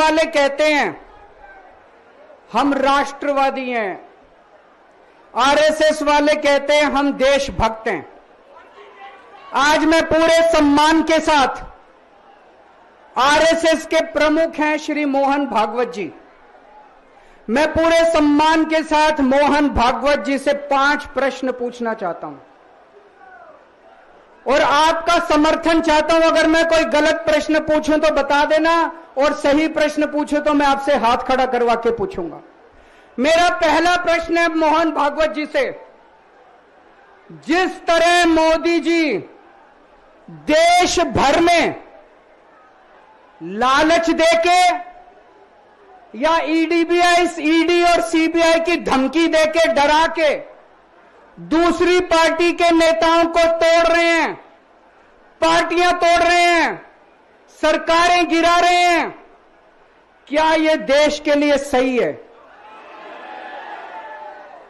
वाले कहते हैं हम राष्ट्रवादी हैं, आरएसएस वाले कहते हैं हम देशभक्त हैं। आज मैं पूरे सम्मान के साथ, आरएसएस के प्रमुख हैं श्री मोहन भागवत जी, मैं पूरे सम्मान के साथ मोहन भागवत जी से 5 प्रश्न पूछना चाहता हूं और आपका समर्थन चाहता हूं। अगर मैं कोई गलत प्रश्न पूछूं तो बता देना, और सही प्रश्न पूछूं तो मैं आपसे हाथ खड़ा करवा के पूछूंगा। मेरा पहला प्रश्न है मोहन भागवत जी से, जिस तरह मोदी जी देश भर में लालच देके या ईडी और सीबीआई की धमकी देके, डरा के दूसरी पार्टी के नेताओं को तोड़ रहे हैं, पार्टियां तोड़ रहे हैं, सरकारें गिरा रहे हैं, क्या यह देश के लिए सही है?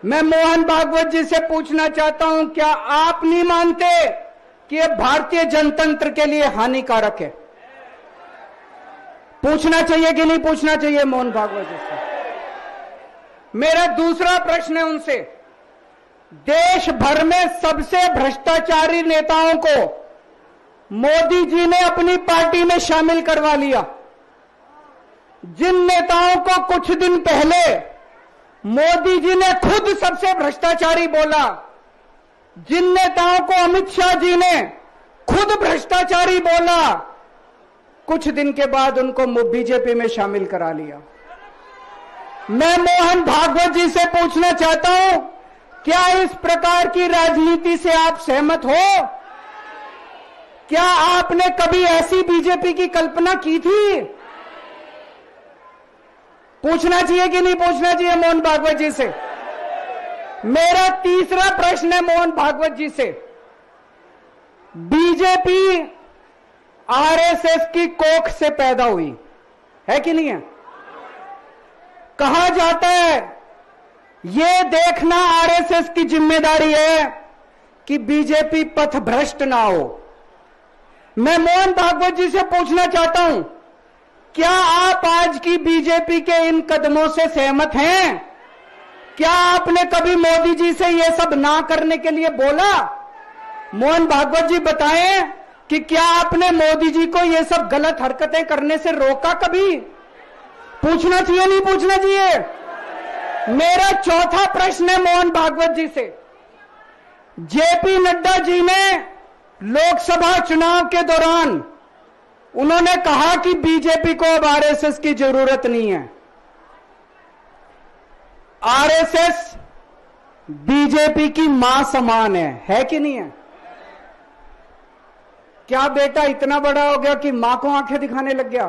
मैं मोहन भागवत जी से पूछना चाहता हूं, क्या आप नहीं मानते कि यह भारतीय जनतंत्र के लिए हानिकारक है? पूछना चाहिए कि नहीं पूछना चाहिए मोहन भागवत जी से? मेरा दूसरा प्रश्न है उनसे, देश भर में सबसे भ्रष्टाचारी नेताओं को मोदी जी ने अपनी पार्टी में शामिल करवा लिया। जिन नेताओं को कुछ दिन पहले मोदी जी ने खुद सबसे भ्रष्टाचारी बोला, जिन नेताओं को अमित शाह जी ने खुद भ्रष्टाचारी बोला, कुछ दिन के बाद उनको बीजेपी में शामिल करा लिया। मैं मोहन भागवत जी से पूछना चाहता हूं, क्या इस प्रकार की राजनीति से आप सहमत हो? क्या आपने कभी ऐसी बीजेपी की कल्पना की थी? पूछना चाहिए कि नहीं पूछना चाहिए मोहन भागवत जी से? मेरा तीसरा प्रश्न है मोहन भागवत जी से, बीजेपी आरएसएस की कोख से पैदा हुई है कि नहीं है? कहा जाता है यह देखना आरएसएस की जिम्मेदारी है कि बीजेपी पथभ्रष्ट ना हो। मैं मोहन भागवत जी से पूछना चाहता हूं, क्या आप आज की बीजेपी के इन कदमों से सहमत हैं? क्या आपने कभी मोदी जी से यह सब ना करने के लिए बोला? मोहन भागवत जी बताएं कि क्या आपने मोदी जी को यह सब गलत हरकतें करने से रोका कभी? पूछना चाहिए नहीं पूछना चाहिए? मेरा चौथा प्रश्न है मोहन भागवत जी से, जेपी नड्डा जी ने लोकसभा चुनाव के दौरान उन्होंने कहा कि बीजेपी को अब आरएसएस की जरूरत नहीं है। आरएसएस बीजेपी की मां समान है कि नहीं है? क्या बेटा इतना बड़ा हो गया कि मां को आंखें दिखाने लग गया?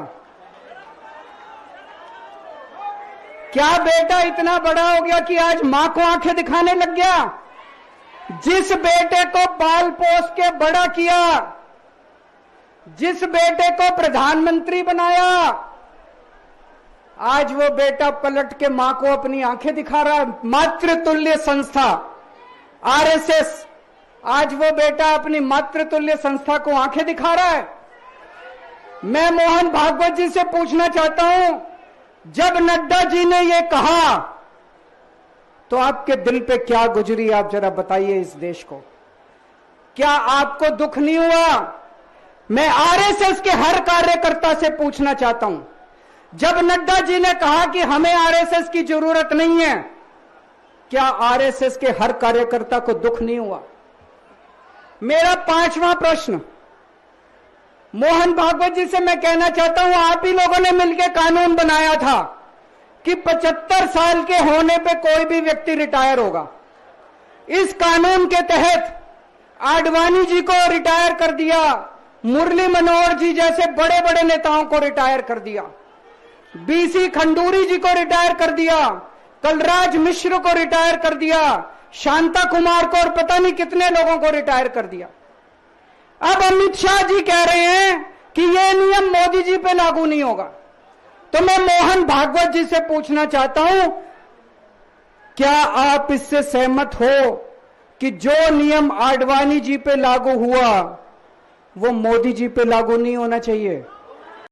क्या बेटा इतना बड़ा हो गया कि आज मां को आंखें दिखाने लग गया? जिस बेटे को पाल पोस के बड़ा किया, जिस बेटे को प्रधानमंत्री बनाया, आज वो बेटा पलट के मां को अपनी आंखें दिखा रहा है। मातृतुल्य संस्था आरएसएस, आज वो बेटा अपनी मातृतुल्य संस्था को आंखें दिखा रहा है। मैं मोहन भागवत जी से पूछना चाहता हूं, जब नड्डा जी ने ये कहा तो आपके दिल पे क्या गुजरी, आप जरा बताइए इस देश को। क्या आपको दुख नहीं हुआ? मैं आरएसएस के हर कार्यकर्ता से पूछना चाहता हूं, जब नड्डा जी ने कहा कि हमें आरएसएस की जरूरत नहीं है, क्या आरएसएस के हर कार्यकर्ता को दुख नहीं हुआ? मेरा पांचवा प्रश्न मोहन भागवत जी से मैं कहना चाहता हूं, आप ही लोगों ने मिलकर कानून बनाया था कि 75 साल के होने पे कोई भी व्यक्ति रिटायर होगा। इस कानून के तहत आडवाणी जी को रिटायर कर दिया, मुरली मनोहर जी जैसे बड़े बड़े नेताओं को रिटायर कर दिया, बीसी खंडूरी जी को रिटायर कर दिया, कलराज मिश्र को रिटायर कर दिया, शांता कुमार को और पता नहीं कितने लोगों को रिटायर कर दिया। अब अमित शाह जी कह रहे हैं कि यह नियम मोदी जी पे लागू नहीं होगा। तो मैं मोहन भागवत जी से पूछना चाहता हूं, क्या आप इससे सहमत हो कि जो नियम आडवाणी जी पे लागू हुआ वो मोदी जी पे लागू नहीं होना चाहिए?